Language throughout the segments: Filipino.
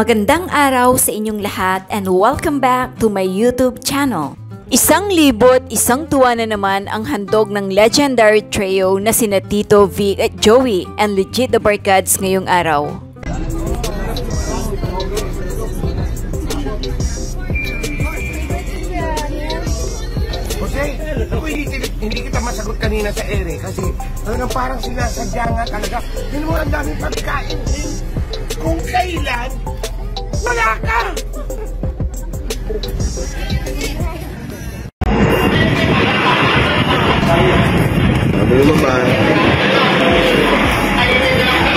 Magandang araw sa inyong lahat and welcome back to my YouTube channel. Isang libot, isang tuwa na naman ang handog ng legendary trio na sina Tito V at Joey and Legit the Barkads ngayong araw. Hindi kita masagot kanina sa ere kasi parang sinasadya nga talaga. Yun mo ang daming pagkain. Kung kailan, wala ka! Ano mo ba?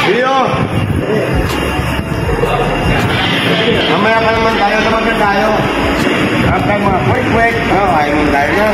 Dio! Mamaya ka naman tayo, naman tayo. Harap tayo mga quick. Ayaw mo tayo na.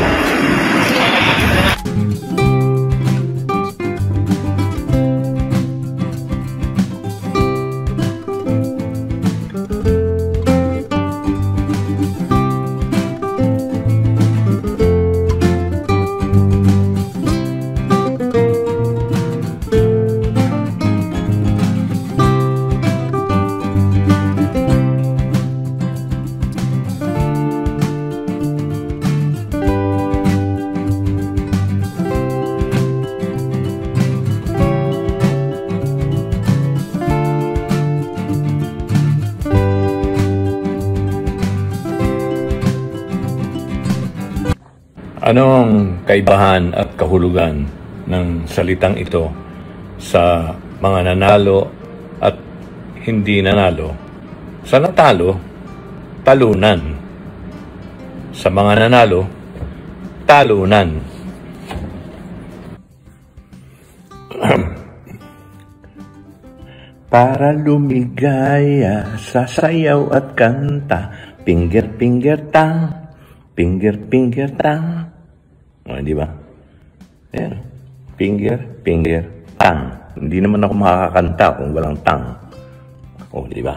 Ano ang kaibahan at kahulugan ng salitang ito sa mga nanalo at hindi nanalo? Sa natalo, talunan. Sa mga nanalo, talunan. Para lumigaya, sasayaw at kanta, pinger-pinger tang, pinger-pinger tang. Di ba? Ayan. Finger, tang. Hindi naman ako makakakanta kung walang tang. Di ba?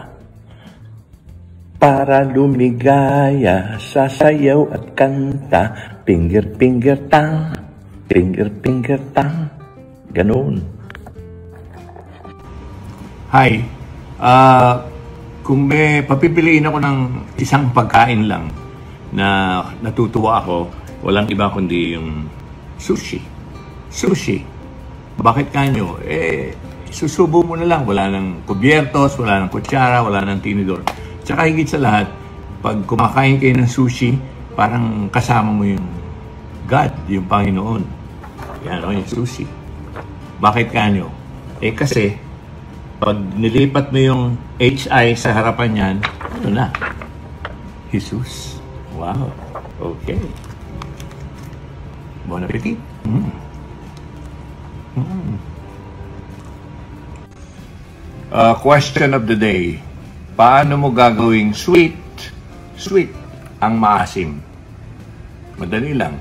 Para lumigaya, sasayaw at kanta, finger, tang. Finger, tang. Ganun. Hi. Kung may papipiliin ako ng isang pagkain lang na natutuwa ako, walang iba kundi yung sushi. Sushi. Bakit kanyo? Susubo mo na lang. Wala nang kubyertos, wala nang kutsara, wala nang tinidor. Tsaka higit sa lahat, pag kumakain kayo ng sushi, parang kasama mo yung God, yung Panginoon. Yan o, yung sushi. Bakit kanyo? Kasi, pag nilipat mo yung HI sa harapan yan, ano na? Jesus. Wow. Okay. Bon appetit. Question of the day. Paano mo gagawing sweet ang maasim? Madali lang.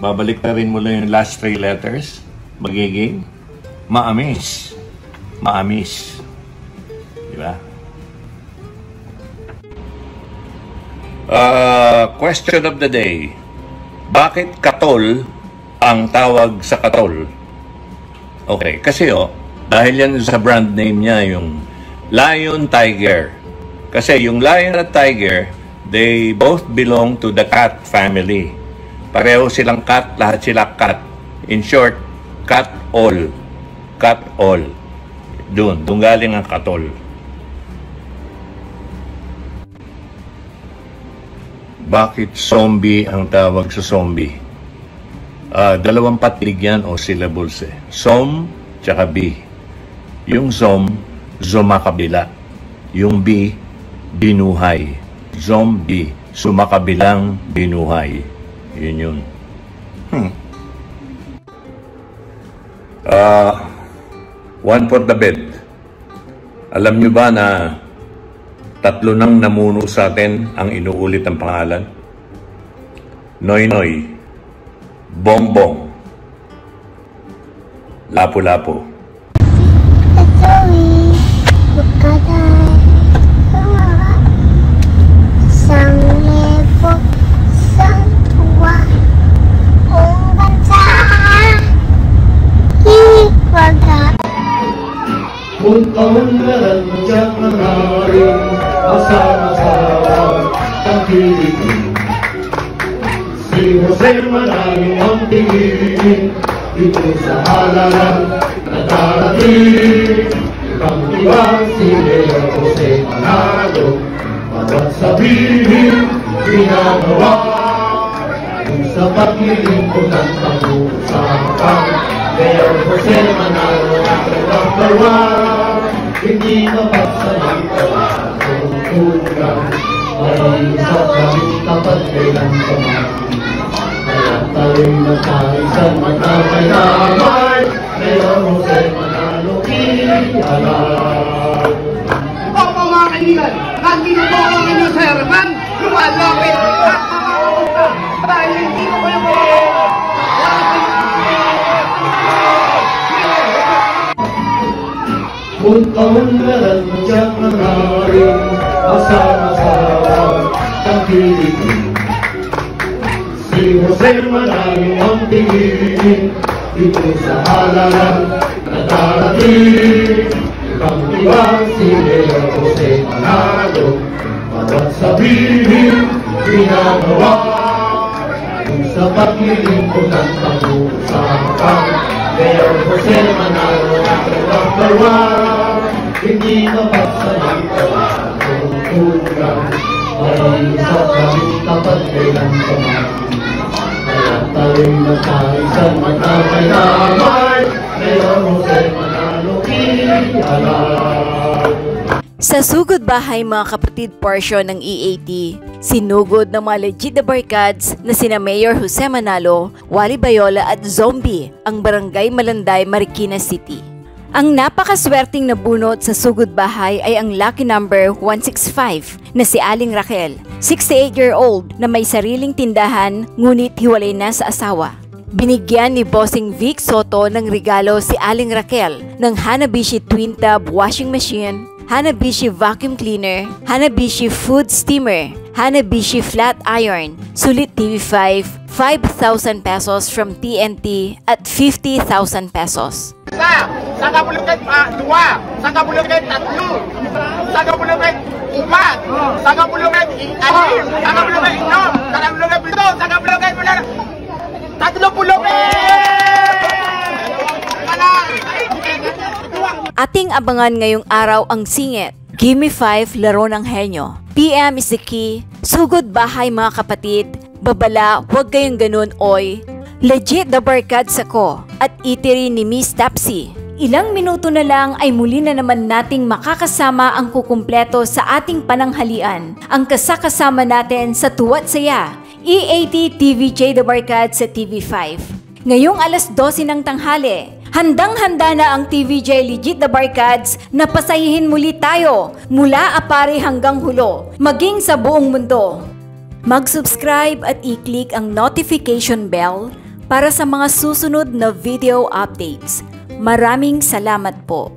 Babalik na rin mo lang yung last 3 letters. Magiging maamis. Maamis. Diba? Question of the day. Bakit katol ang tawag sa katol? Okay, kasi dahil yan sa brand name niya, yung Lion Tiger. Kasi yung Lion at Tiger, they both belong to the cat family. Pareho silang cat, lahat sila cat. In short, cat all. Cat all. Doon galing ang katol. Bakit zombie ang tawag sa zombie? Dalawang patlig yan o syllables eh. Som, tsaka B. Yung zom, zumakabila. Yung B, binuhay. Zombie, sumakabilang binuhay. Yun. One for the bed. Alam nyo ba na 3 nang namuno sa atin ang inuulit ang pangalan? Noy-Noy, Bongbong, Lapu-Lapu. Kung taon na lang siyang nangaring masarap ang Pilipinas. Si Jose Manalo ang tingin dito sa halalan na darating. Ibang ibang si Mayor Jose Manalo, bawat sabihin ginagawa. Kung sa paglilingkod ang pag-uusapan, Mayor Jose Manalo ang number 1. Hindi mapagsamantala kung tulang ay sa kami tapat kailan paman. Kaya tayo'y magkaisan matapay na amay, Mayor Jose Manalo ialay. Opo mga kaibigan, nandito po ang inyong servan, lumalapit at makakaunta dahil hindi ko kayo po. Kung kaunlaran mo siyang nangaring, masarap ang Pilipinas. Si Jose Manalo ang tingin dito sa halalan na darating. Ibang ibang si Mayor Jose Manalo, bawat sabihin ginagawa. Kung sa paglilingkod ang pag-uusapan, Mayor Jose Manalo ang number 1. Hindi mapagsamantala kung tulang ay sa kami tapat kailan paman. Kaya tayo'y magkaisan matapay na amay, Mayor Jose Manalo ialay. Sa Sugod Bahay mga kapatid portion ng EAT, sinugod ng mga legit na barkads na sina Mayor Jose Manalo, Wally Bayola at Zombie ang Barangay Malanday, Marikina City. Ang napakaswerteng nabunot sa Sugod Bahay ay ang lucky number 165 na si Aling Raquel, 68-year-old na may sariling tindahan ngunit hiwalay na sa asawa. Binigyan ni Bossing Vic Soto ng regalo si Aling Raquel ng Hanabishi Twin Tub Washing Machine, Hanabishi Vacuum Cleaner, Hanabishi Food Steamer, Hanabishi Flat Iron, sulit TV5, 5,000 pesos from TNT at 50,000 pesos. Sa Kabulukan, 2. Sa Kabulukan, 3. Sa Kabulukan, 4. Sa Kabulukan, 6. Sa Kabulukan, 7. Sa Kabulukan, 7. Sa Kabulukan, 30. Ating abangan ngayong araw ang singit, Gimme 5 Laro ng Henyo. PM is the key. Sugod Bahay mga kapatid. Babala, huwag kayong ganun oy. Legit the barkads ako at itiri ni Miss Tapsi. Ilang minuto na lang ay muli na naman nating makakasama ang kukumpleto sa ating pananghalian. Ang kasakasama natin sa Tuwat Saya, EAT TVJ The Barkads sa TV5. Ngayong alas 12 ng tanghali, handang-handa na ang TVJ Legit The Barkads na pasahihin muli tayo mula Apare hanggang Hulo, maging sa buong mundo. Mag-subscribe at i-click ang notification bell para sa mga susunod na video updates. Maraming salamat po.